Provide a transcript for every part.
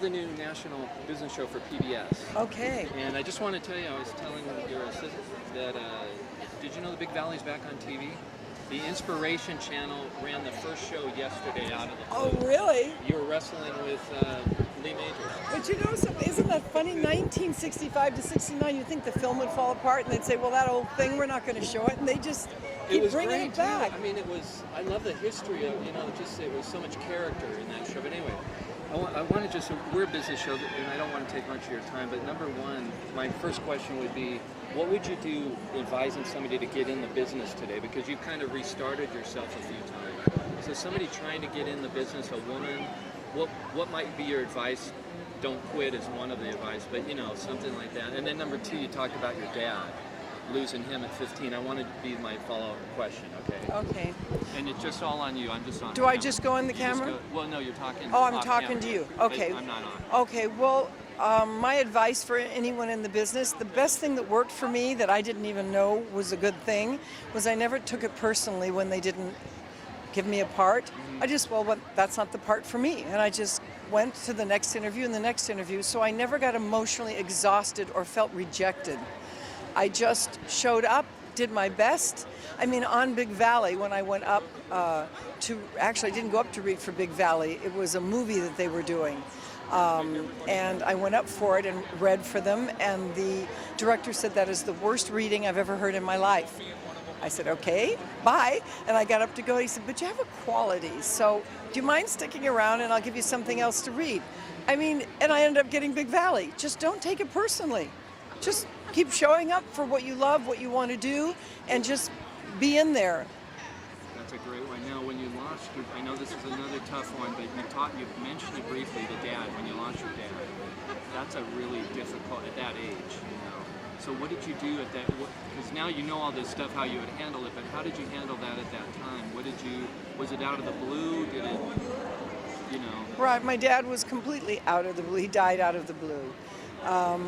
the new national business show for PBS. Okay. And I just want to tell you, I was telling your assistant that, did you know the Big Valley's back on TV? The Inspiration Channel ran the first show yesterday out of the Oh, blue. really? You were wrestling with Lee Majors. But you know something, isn't that funny? 1965 to 69, you'd think the film would fall apart and they'd say, well, that old thing, we're not going to show it. And they just keep bringing it back. Too. I mean, I love the history of, it was so much character in that show. But anyway, I want to we're a business show, and I don't want to take much of your time, but number one, my first question would be, what would you do advising somebody to get in the business today? Because you've kind of restarted yourself a few times. So somebody trying to get in the business, a woman, what might be your advice? Don't quit is one of the advice, but something like that. And then number two, you talked about your dad, losing him at 15. I wanted to be my follow-up question, okay? Okay. And it's just all on you. I'm just on. Do I just go on the camera? Well, no, you're talking. Oh, I'm talking camera, to you. Okay. I'm not on. Okay. Well, my advice for anyone in the business, the best thing that worked for me that I didn't even know was a good thing, was I never took it personally when they didn't give me a part. Mm-hmm. I just, that's not the part for me. And I just went to the next interview and the next interview. So I never got emotionally exhausted or felt rejected. I just showed up, did my best. I mean, on Big Valley, when I went up actually I didn't go up to read for Big Valley. It was a movie that they were doing. And I went up for it and read for them. And the director said, that is the worst reading I've ever heard in my life. I said, okay, bye. And I got up to go. He said, but you have a quality. So do you mind sticking around and I'll give you something else to read? I mean, and I ended up getting Big Valley. Just don't take it personally. Just keep showing up for what you love, what you want to do, and just be in there. That's a great one. Now, when you lost I know this is another tough one, but you mentioned it briefly, the dad, when you lost your dad. That's a really difficult, at that age, So what did you do at that, because now you know all this stuff, how you would handle it, but how did you handle that at that time? Was it out of the blue? Did it, Right, my dad was completely out of the blue. He died out of the blue.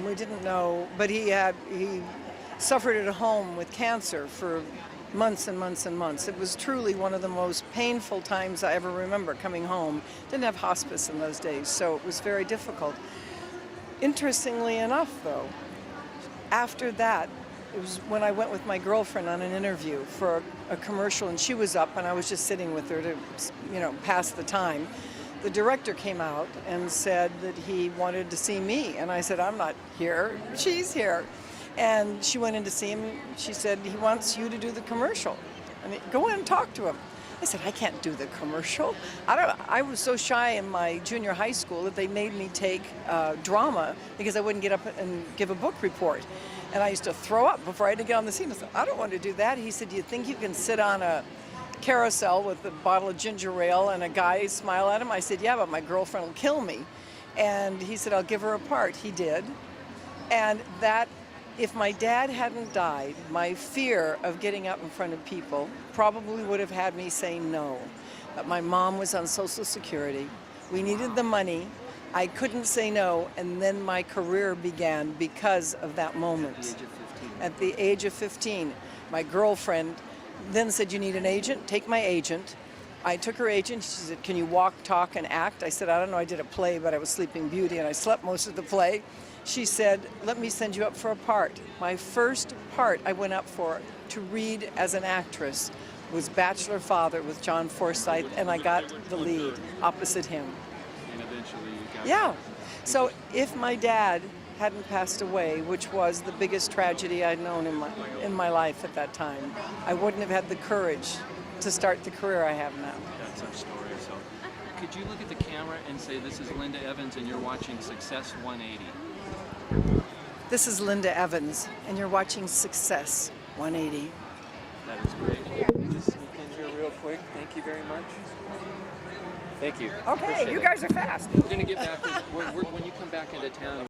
We didn't know, but he suffered at home with cancer for months and months and months. It was truly one of the most painful times I ever remember coming home. Didn't have hospice in those days, so it was very difficult. Interestingly enough, though, after that, it was when I went with my girlfriend on an interview for a commercial, and she was up, and I was just sitting with her to, pass the time. The director came out and said that he wanted to see me, and I said, I'm not here, she's here. And she went in to see him. She said, he wants you to do the commercial. I mean, go in and talk to him. I said, I can't do the commercial. I was so shy in my junior high school that they made me take drama because I wouldn't get up and give a book report. And I used to throw up before I had to get on the scene. I said, I don't want to do that. He said, do you think you can sit on a carousel with a bottle of ginger ale and a guy smile at him? I said, yeah, but my girlfriend will kill me. And he said, I'll give her a part. He did. And that, if my dad hadn't died, my fear of getting up in front of people probably would have had me say no. But my mom was on Social Security. We needed the money. I couldn't say no, and then my career began because of that moment. At the age of 15. At the age of 15, my girlfriend then said, you need an agent? Take my agent. I took her agent. She said, can you walk, talk, and act? I said, I don't know. I did a play, but I was Sleeping Beauty, and I slept most of the play. She said, let me send you up for a part. My first part I went up for to read as an actress was Bachelor Father with John Forsythe, and I got the lead opposite him. And eventually you got... Yeah. So if my dad hadn't passed away, which was the biggest tragedy I'd known in my life at that time, I wouldn't have had the courage to start the career I have now. That's our story. So could you look at the camera and say, this is Linda Evans and you're watching Success 180? This is Linda Evans, and you're watching Success 180. That is great. Just sneak in here real quick. Thank you very much. Thank you. Okay, you guys are fast. We're going to get back to, when you come back into town,